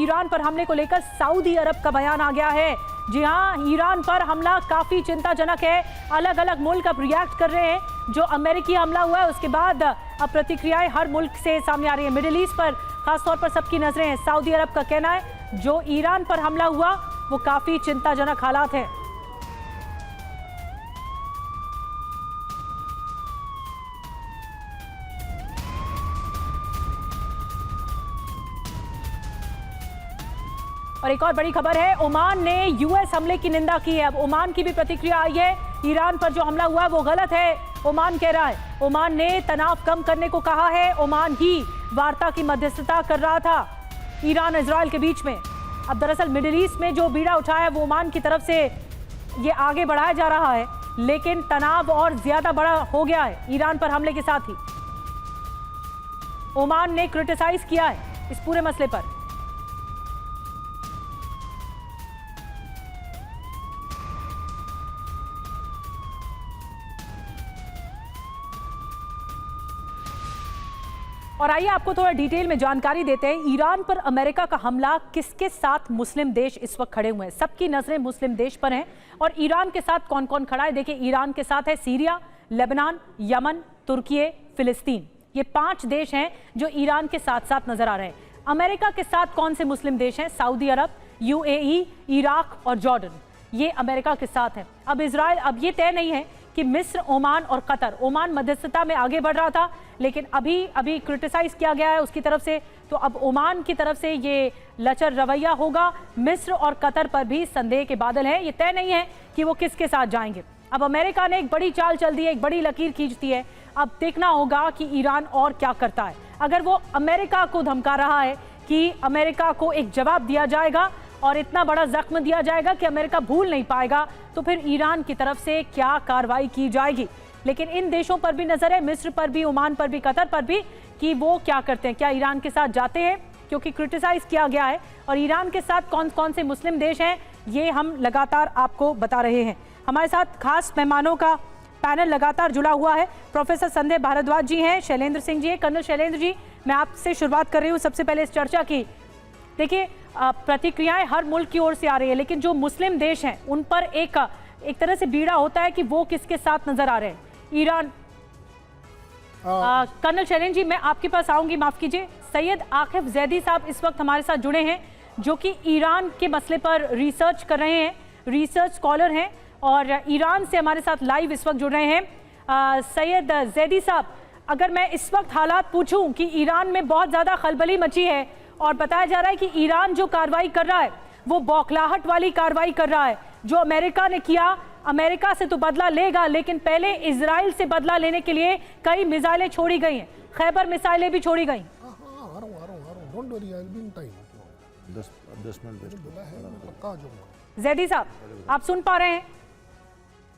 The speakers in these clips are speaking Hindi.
ईरान पर हमले को लेकर सऊदी अरब का बयान आ गया है। जी हां, ईरान पर हमला काफी चिंताजनक है। अलग अलग मुल्क अब रिएक्ट कर रहे हैं। जो अमेरिकी हमला हुआ है उसके बाद अब प्रतिक्रियाएं हर मुल्क से सामने आ रही है। मिडिल ईस्ट पर खासतौर पर सबकी नजरें हैं। सऊदी अरब का कहना है जो ईरान पर हमला हुआ वो काफी चिंताजनक हालात है। और एक और बड़ी खबर है, ओमान ने यूएस हमले की निंदा की है। अब ओमान की भी प्रतिक्रिया आई है। ईरान पर जो हमला हुआ है वो गलत है, ओमान कह रहा है। ओमान ने तनाव कम करने को कहा है। ओमान ही वार्ता की मध्यस्थता कर रहा था ईरान इजराइल के बीच में। अब दरअसल मिडिल ईस्ट में जो बीड़ा उठाया है वो ओमान की तरफ से ये आगे बढ़ाया जा रहा है, लेकिन तनाव और ज्यादा बड़ा हो गया है ईरान पर हमले के साथ ही। ओमान ने क्रिटिसाइज किया है इस पूरे मसले पर। और आइए आपको थोड़ा डिटेल में जानकारी देते हैं। ईरान पर अमेरिका का हमला, किसके साथ मुस्लिम देश इस वक्त खड़े हुए हैं? सबकी नजरें मुस्लिम देश पर हैं। और ईरान के साथ कौन कौन खड़ा है देखिए। ईरान के साथ है सीरिया, लेबनान, यमन, तुर्की, फिलिस्तीन। ये 5 देश हैं जो ईरान के साथ साथ नजर आ रहे हैं। अमेरिका के साथ कौन से मुस्लिम देश हैं? सऊदी अरब, यूएई, इराक और जॉर्डन, ये अमेरिका के साथ है। अब इजराइल, अब ये तय नहीं है कि मिस्र, ओमान और कतर। ओमान मध्यस्थता में आगे बढ़ रहा था, लेकिन अभी क्रिटिसाइज किया गया है उसकी तरफ से। तो अब ओमान की तरफ से ये लचर रवैया होगा। मिस्र और कतर पर भी संदेह के बादल हैं। ये तय नहीं है कि वो किसके साथ जाएंगे। अब अमेरिका ने एक बड़ी चाल चल दी है, एक बड़ी लकीर खींच दी है। अब देखना होगा कि ईरान और क्या करता है। अगर वो अमेरिका को धमका रहा है कि अमेरिका को एक जवाब दिया जाएगा और इतना बड़ा जख्म दिया जाएगा कि अमेरिका भूल नहीं पाएगा, तो फिर ईरान की तरफ से क्या कार्रवाई की जाएगी। लेकिन इन देशों पर भी नजर है, मिस्र पर भी, ओमान पर भी, कतर पर भी, कि वो क्या करते हैं। क्या ईरान के साथ जाते हैं, क्योंकि क्रिटिसाइज किया गया है। और ईरान के साथ कौन कौन से मुस्लिम देश हैं ये हम लगातार आपको बता रहे हैं। हमारे साथ खास मेहमानों का पैनल लगातार जुड़ा हुआ है। प्रोफेसर संजय भारद्वाज जी हैं, शैलेंद्र सिंह जी हैं। कर्नल शैलेंद्र जी, मैं आपसे शुरुआत कर रही हूँ सबसे पहले इस चर्चा की। देखिए, प्रतिक्रियाएं हर मुल्क की ओर से आ रही है, लेकिन जो मुस्लिम देश हैं उन पर एक तरह से बीड़ा होता है कि वो किसके साथ नजर आ रहे हैं। ईरान, कर्नल शैलेंद्र जी, मैं आपके पास आऊंगी, माफ कीजिए। सैयद आकिफ जैदी साहब इस वक्त हमारे साथ जुड़े हैं, जो कि ईरान के मसले पर रिसर्च कर रहे हैं, रिसर्च स्कॉलर हैं और ईरान से हमारे साथ लाइव इस वक्त जुड़ रहे हैं। सैयद जैदी साहब, अगर मैं इस वक्त हालात पूछूं कि ईरान में बहुत ज़्यादा खलबली मची है और बताया जा रहा है कि ईरान जो कार्रवाई कर रहा है वो बौखलाहट वाली कार्रवाई कर रहा है। जो अमेरिका ने किया, अमेरिका से तो बदला लेगा, लेकिन पहले इजराइल से बदला लेने के लिए कई मिसाइलें छोड़ी गई हैं, खैबर मिसाइलें भी छोड़ी गई। जैदी साहब, आप सुन पा रहे हैं?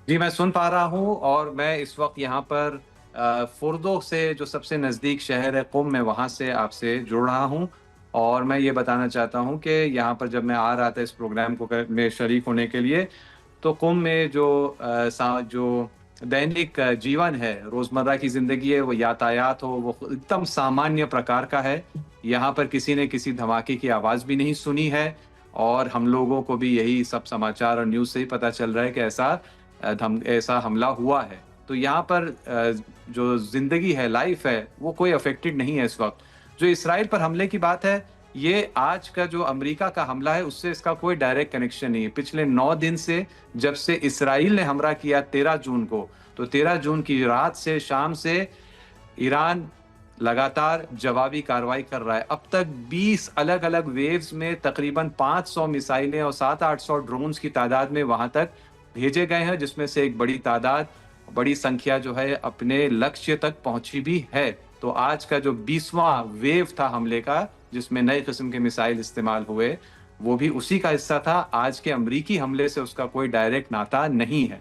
जी, मैं सुन पा रहा हूं और मैं इस वक्त यहाँ पर फुर्दो से, जो सबसे नज़दीक शहर है कुम में, वहाँ से आपसे जुड़ रहा हूँ। और मैं ये बताना चाहता हूँ कि यहाँ पर जब मैं आ रहा था इस प्रोग्राम को में शरीक होने के लिए, तो कुम में जो दैनिक जीवन है, रोज़मर्रा की ज़िंदगी है, वो यातायात हो, वो एकदम सामान्य प्रकार का है। यहाँ पर किसी ने किसी धमाके की आवाज़ भी नहीं सुनी है और हम लोगों को भी यही सब समाचार और न्यूज़ से ही पता चल रहा है कि ऐसा हमला हुआ है। तो यहाँ पर जो ज़िंदगी है, लाइफ है, वो कोई अफेक्टेड नहीं है इस वक्त। जो इसराइल पर हमले की बात है, ये आज का जो अमेरिका का हमला है उससे इसका कोई डायरेक्ट कनेक्शन नहीं है। पिछले 9 दिन से, जब से इसराइल ने हमला किया 13 जून को, तो 13 जून की रात से, शाम से ईरान लगातार जवाबी कार्रवाई कर रहा है। अब तक 20 अलग अलग वेव्स में तकरीबन 500 मिसाइलें और 700-800 ड्रोन्स की तादाद में वहां तक भेजे गए हैं, जिसमें से एक बड़ी संख्या जो है अपने लक्ष्य तक पहुंची भी है। तो आज का जो 20वां वेव था हमले का, जिसमें नए किस्म के मिसाइल इस्तेमाल हुए, वो भी उसी का हिस्सा था। आज के अमेरिकी हमले से उसका कोई डायरेक्ट नाता नहीं है।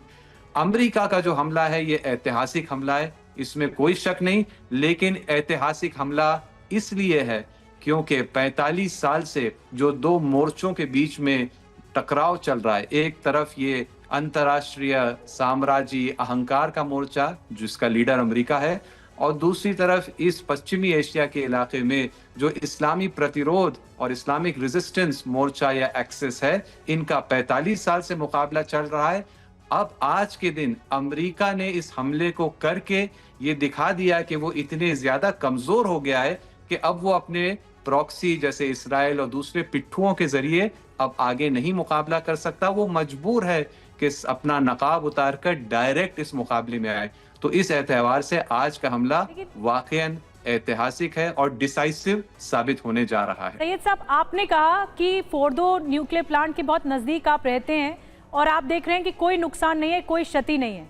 अमेरिका का जो हमला है ये ऐतिहासिक हमला है, इसमें कोई शक नहीं। लेकिन ऐतिहासिक हमला इसलिए है क्योंकि 45 साल से जो 2 मोर्चों के बीच में टकराव चल रहा है, एक तरफ ये अंतर्राष्ट्रीय साम्राज्य अहंकार का मोर्चा जिसका लीडर अमेरिका है, और दूसरी तरफ इस पश्चिमी एशिया के इलाके में जो इस्लामी प्रतिरोध और इस्लामिक रेजिस्टेंस मोर्चा या एक्सेस है, इनका 45 साल से मुकाबला चल रहा है। अब आज के दिन अमेरिका ने इस हमले को करके ये दिखा दिया कि वो इतने ज्यादा कमजोर हो गया है कि अब वो अपने प्रॉक्सी जैसे इसराइल और दूसरे पिट्ठुओं के जरिए अब आगे नहीं मुकाबला कर सकता। वो मजबूर है कि अपना नकाब उतार कर डायरेक्ट इस मुकाबले में आए। तो इस एतबार से आज का हमला वाकईन ऐतिहासिक है और डिसाइसिव साबित होने जा रहा है। सैयद साहब, आपने कहा कि फोर्दो न्यूक्लियर प्लांट के बहुत नजदीक आप रहते हैं और आप देख रहे हैं कि कोई नुकसान नहीं है, कोई क्षति नहीं है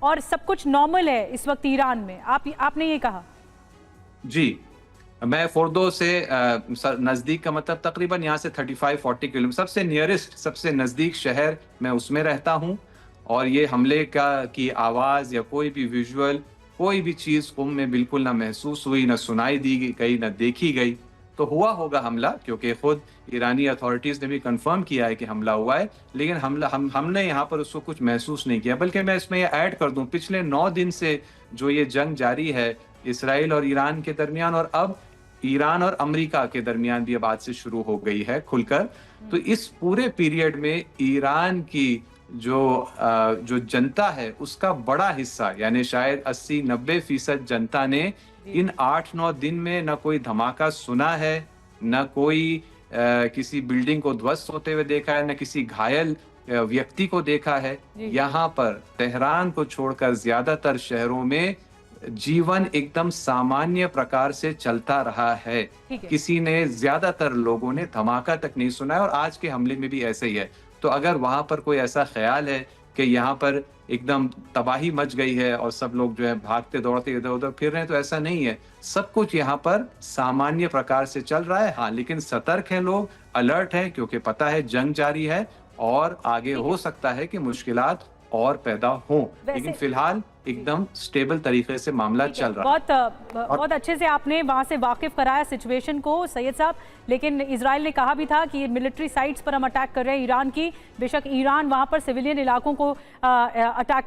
और सब कुछ नॉर्मल है इस वक्त ईरान में, आपने ये कहा। जी, मैं फोर्दो से नज़दीक का मतलब तकरीबन यहाँ से 35-40 किलोमीटर, सबसे नियरेस्ट, सबसे नज़दीक शहर मैं उसमें रहता हूँ। और ये हमले की आवाज़ या कोई भी विजुअल, कोई भी चीज़ क़ुम में बिल्कुल ना महसूस हुई, ना सुनाई दी गई, ना देखी गई। तो हुआ होगा हमला, क्योंकि खुद ईरानी अथॉरिटीज़ ने भी कंफर्म किया है कि हमला हुआ है, लेकिन हमने यहाँ पर उसको कुछ महसूस नहीं किया। बल्कि मैं इसमें ये ऐड कर दूँ, पिछले 9 दिन से जो ये जंग जारी है इसराइल और ईरान के दरमियान, और अब ईरान और अमेरिका के दरमियान भी अब आज से शुरू हो गई है खुलकर। तो इस पूरे पीरियड में ईरान की जो जनता है उसका बड़ा हिस्सा, यानी शायद 80-90% जनता ने इन 8-9 दिन में न कोई धमाका सुना है, न कोई किसी बिल्डिंग को ध्वस्त होते हुए देखा है, न किसी घायल व्यक्ति को देखा है। यहाँ पर तेहरान को छोड़कर ज्यादातर शहरों में जीवन एकदम सामान्य प्रकार से चलता रहा है। किसी ने, ज्यादातर लोगों ने धमाका तक नहीं सुना है, और आज के हमले में भी ऐसे ही है। तो अगर वहां पर कोई ऐसा ख्याल है कि यहाँ पर एकदम तबाही मच गई है और सब लोग जो है भागते दौड़ते इधर उधर फिर रहे हैं, तो ऐसा नहीं है। सब कुछ यहाँ पर सामान्य प्रकार से चल रहा है। हाँ, लेकिन सतर्क हैं लोग, अलर्ट हैं, क्योंकि पता है जंग जारी है और आगे हो सकता है कि मुश्किलात और पैदा हों। लेकिन फिलहाल एकदम स्टेबल तरीके से मामला चल रहा है। बहुत अच्छे से आपने वहां से वाकिफ कराया सिचुएशन को सैयद साहब। लेकिन इजराइल ने कहा भी था कि ये मिलिट्री साइट्स पर हम अटैक कर रहे हैं ईरान की। बेशक ईरान वहां पर सिविलियन इलाकों को अटैक कर रहा है।